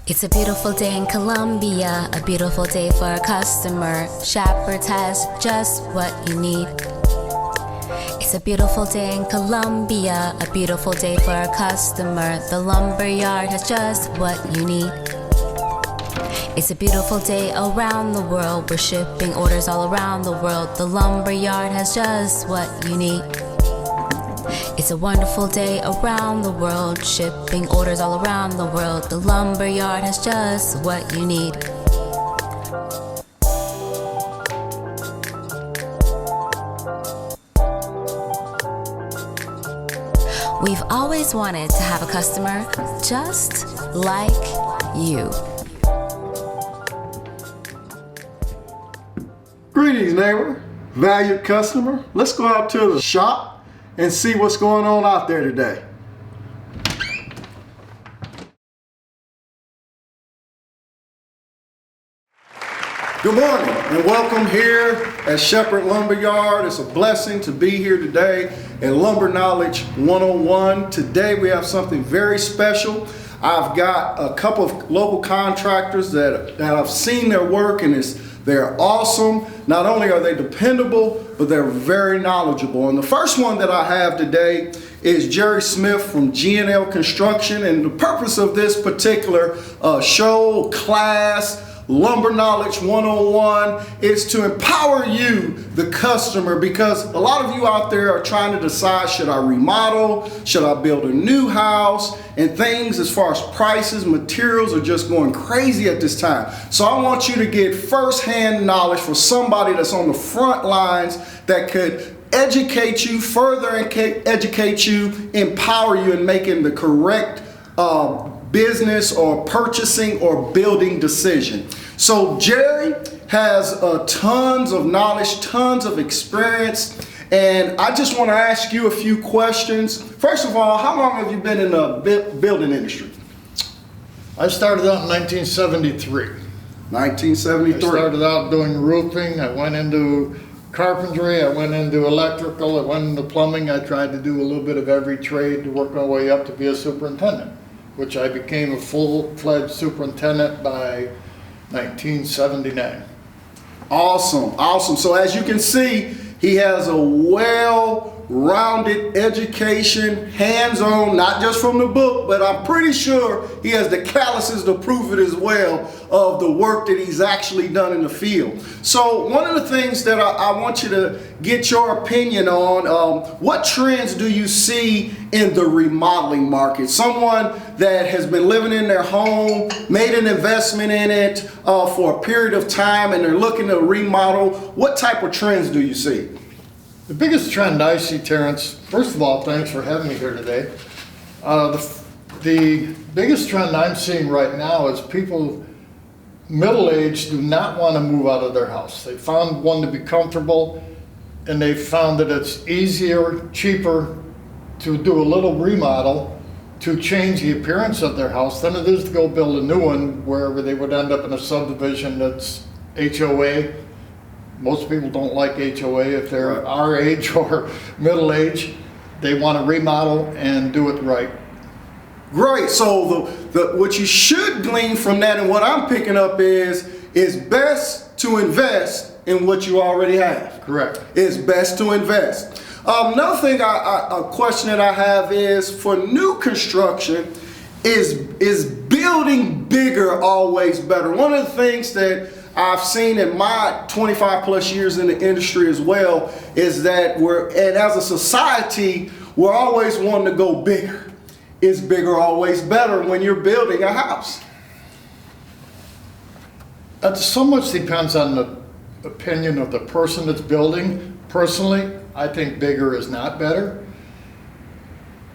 It's a beautiful day in Colombia, a beautiful day for a customer. Shapard has just what you need. It's a beautiful day in Colombia, a beautiful day for a customer. The Lumberyard has just what you need. It's a beautiful day around the world. We're shipping orders all around the world. The Lumberyard has just what you need. It's a wonderful day around the world, shipping orders all around the world. The Lumberyard has just what you need. We've always wanted to have a customer just like you. Greetings, neighbor, valued customer. Let's go out to the shop and see what's going on out there today. Good morning and welcome here at Shapard Lumberyard. It's a blessing to be here today at Lumber Knowledge 101. Today we have something very special. I've got a couple of local contractors that I've seen their work, and they're awesome. Not only are they dependable, but they're very knowledgeable. And the first one that I have today is Jerry Smith from G&L Construction. And the purpose of this particular show, class, Lumber Knowledge 101, is to empower you, the customer, because a lot of you out there are trying to decide, should I remodel, should I build a new house, and things as far as prices, materials are just going crazy at this time. So I want you to get first-hand knowledge from somebody that's on the front lines that could educate you, further educate you, empower you in making the correct business or purchasing or building decision. So Jerry has tons of knowledge, tons of experience, and I just want to ask you a few questions. First of all, how long have you been in the building industry? I started out in 1973. 1973. I started out doing roofing. I went into carpentry. I went into electrical. I went into plumbing. I tried to do a little bit of every trade to work my way up to be a superintendent, which I became a full-fledged superintendent by 1979. Awesome, awesome. So as you can see, he has a well-rounded education, hands-on, not just from the book, but I'm pretty sure he has the calluses to prove it as well of the work that he's actually done in the field. So one of the things that I want you to get your opinion on, what trends do you see in the remodeling market? Someone that has been living in their home, made an investment in it for a period of time, and they're looking to remodel. What type of trends do you see? The biggest trend I see, Terrance, first of all, thanks for having me here today. The biggest trend I'm seeing right now is people middle-aged do not want to move out of their house. They found one to be comfortable, and they found that it's easier, cheaper to do a little remodel to change the appearance of their house than it is to go build a new one wherever they would end up in a subdivision that's HOA. Most people don't like HOA if they're our age or middle age. They want to remodel and do it right. Great. So what you should glean from that, and what I'm picking up is best to invest in what you already have. Correct. It's best to invest. Another thing, a question that I have is, for new construction, is building bigger always better? One of the things that I've seen in my 25 plus years in the industry as well is that and as a society, we're always wanting to go bigger. Is bigger always better when you're building a house? That so much depends on the opinion of the person that's building. Personally, I think bigger is not better.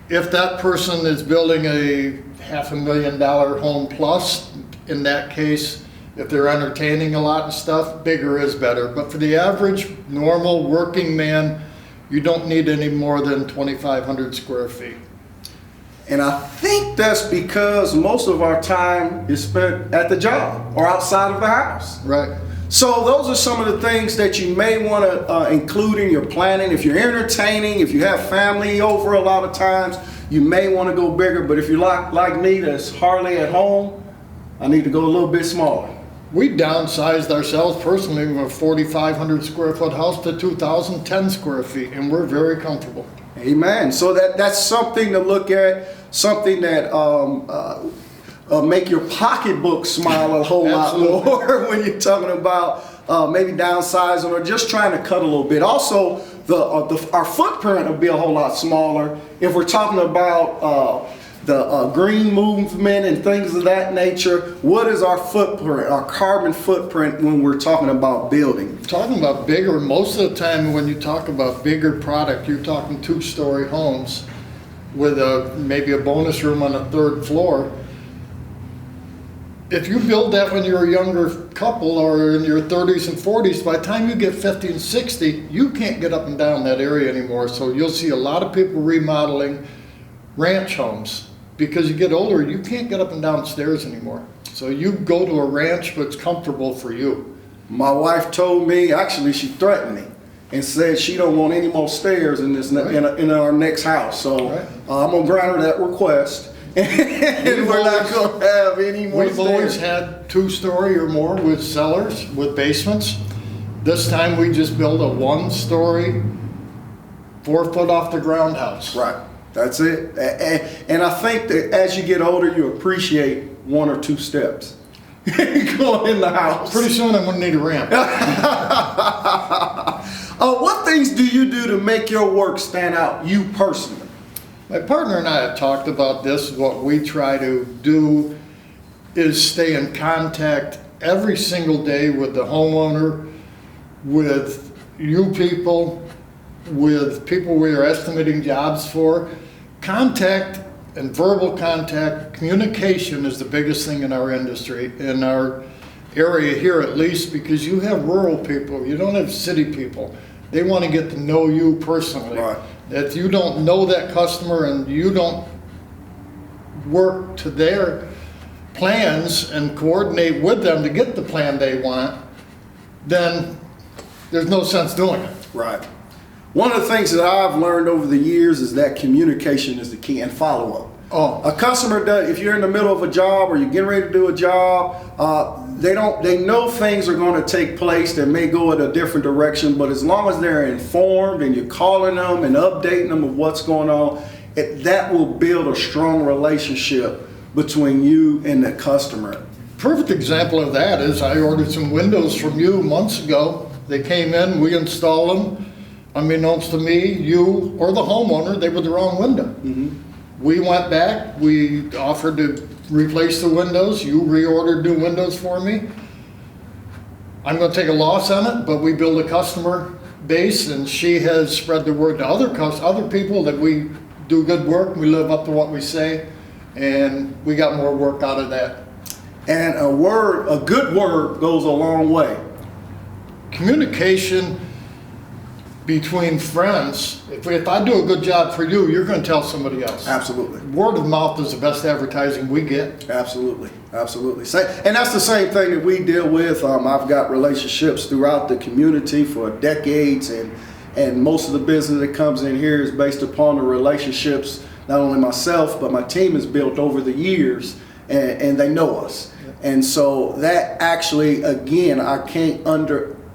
If that person is building a $500,000 home plus, in that case, if they're entertaining a lot of stuff, bigger is better. But for the average, normal working man, you don't need any more than 2,500 square feet. And I think that's because most of our time is spent at the job or outside of the house. Right. So those are some of the things that you may want to include in your planning. If you're entertaining, if you have family over a lot of times, you may want to go bigger. But if you're like me, that's hardly at home, I need to go a little bit smaller. We downsized ourselves personally from a 4,500 square foot house to 2,010 square feet, and we're very comfortable. Amen. So that's something to look at, something that make your pocketbook smile a whole lot more when you're talking about maybe downsizing or just trying to cut a little bit. Also, our footprint will be a whole lot smaller if we're talking about the green movement and things of that nature. What is our footprint, our carbon footprint when we're talking about building? Talking about bigger, most of the time when you talk about bigger product, you're talking 2-story homes with maybe a bonus room on the 3rd floor. If you build that when you're a younger couple or in your 30s and 40s, by the time you get 50 and 60, you can't get up and down that area anymore. So you'll see a lot of people remodeling ranch homes. Because you get older, you can't get up and down stairs anymore. So you go to a ranch that's comfortable for you. My wife told me, actually she threatened me and said she don't want any more stairs in this in our next house. So I'm gonna grant her that request. And we're not gonna have any more stairs. We've always had 2-story or more with cellars, with basements. This time we just built a 1-story, 4 foot off the ground house. Right. That's it. And I think that as you get older, you appreciate 1 or 2 steps going in the house. Pretty soon I'm going to need a ramp. What things do you do to make your work stand out, you personally? My partner and I have talked about this. What we try to do is stay in contact every single day with the homeowner, with you people, with people we are estimating jobs for. Contact and verbal contact, communication is the biggest thing in our industry, in our area here at least, because you have rural people, you don't have city people. They want to get to know you personally. Right. If you don't know that customer and you don't work to their plans and coordinate with them to get the plan they want, then there's no sense doing it. Right. One of the things that I've learned over the years is that communication is the key, and follow-up. Oh. A customer does, if you're in the middle of a job or you're getting ready to do a job, they know things are going to take place that may go in a different direction, but as long as they're informed and you're calling them and updating them of what's going on, that will build a strong relationship between you and the customer. Perfect example of that is I ordered some windows from you months ago. They came in, we installed them. Unbeknownst to me, you or the homeowner, they were the wrong window. Mm-hmm. We went back, we offered to replace the windows, you reordered new windows for me. I'm going to take a loss on it, but we build a customer base, and she has spread the word to other people that we do good work, we live up to what we say, and we got more work out of that. And a good word goes a long way. Communication between friends, if I do a good job for you, you're going to tell somebody else. Absolutely. Word of mouth is the best advertising we get. Absolutely, absolutely. And that's the same thing that we deal with. I've got relationships throughout the community for decades, and most of the business that comes in here is based upon the relationships, not only myself, but my team has built over the years, and they know us. Yeah. And so that actually, again, I can't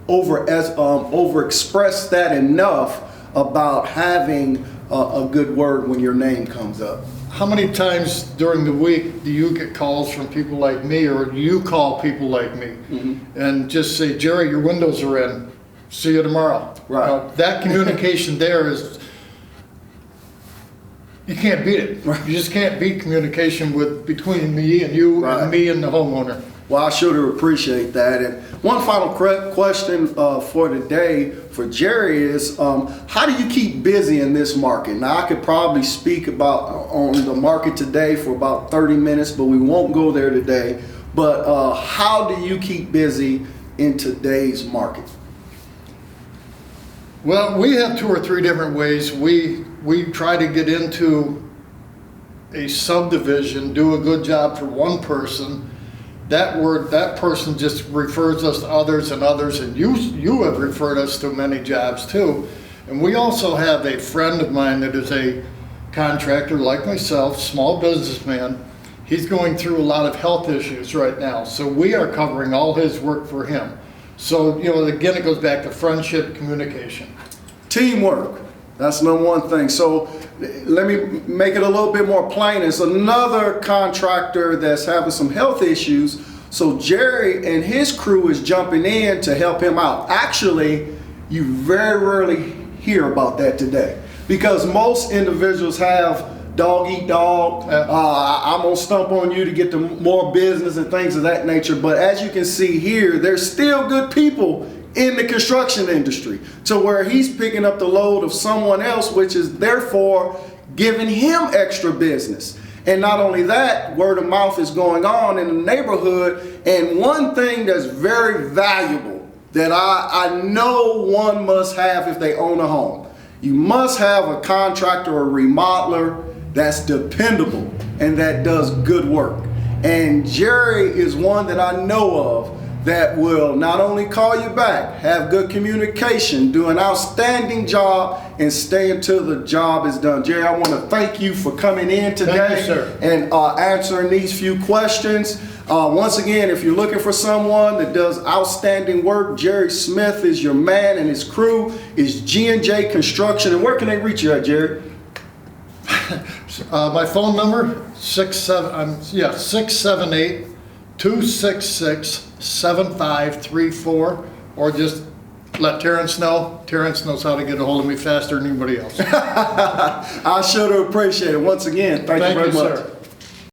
overexpress that enough about having a good word when your name comes up. How many times during the week do you get calls from people like me, or do you call people like me and just say, Jerry, your windows are in, see you tomorrow? Right. That communication there is, you can't beat it. Right. You just can't beat communication between me and you, right, and me and the homeowner. Well, I sure appreciate that. And one final question for today for Jerry is, how do you keep busy in this market? Now, I could probably speak about on the market today for about 30 minutes, but we won't go there today. But how do you keep busy in today's market? Well, we have 2 or 3 different ways. We try to get into a subdivision, do a good job for one person. That person just refers us to others and others, and you have referred us to many jobs too. And we also have a friend of mine that is a contractor like myself, small businessman, He's going through a lot of health issues right now, so we are covering all his work for him. So, you know, again, it goes back to friendship, communication. Teamwork, that's number one thing. So let me make it a little bit more plain. It's another contractor that's having some health issues. So Jerry and his crew is jumping in to help him out. Actually, you very rarely hear about that today, because most individuals have dog eat dog. I'm gonna stump on you to get to more business and things of that nature. But as you can see here, there's still good people in the construction industry, to where he's picking up the load of someone else, which is therefore giving him extra business. And not only that, word of mouth is going on in the neighborhood. And one thing that's very valuable that I know one must have if they own a home, you must have a contractor or remodeler that's dependable and that does good work. And Jerry is one that I know of that will not only call you back, have good communication, do an outstanding job, and stay until the job is done. Jerry, I want to thank you for coming in today. Thank you, sir. And answering these few questions. Once again, if you're looking for someone that does outstanding work, Jerry Smith is your man, and his crew is G&J Construction. And where can they reach you at, Jerry? My phone number, 678-266-7534, or just let Terrance know. Terrance knows how to get a hold of me faster than anybody else. I sure do appreciate it. Once again, thank you very much. Sir.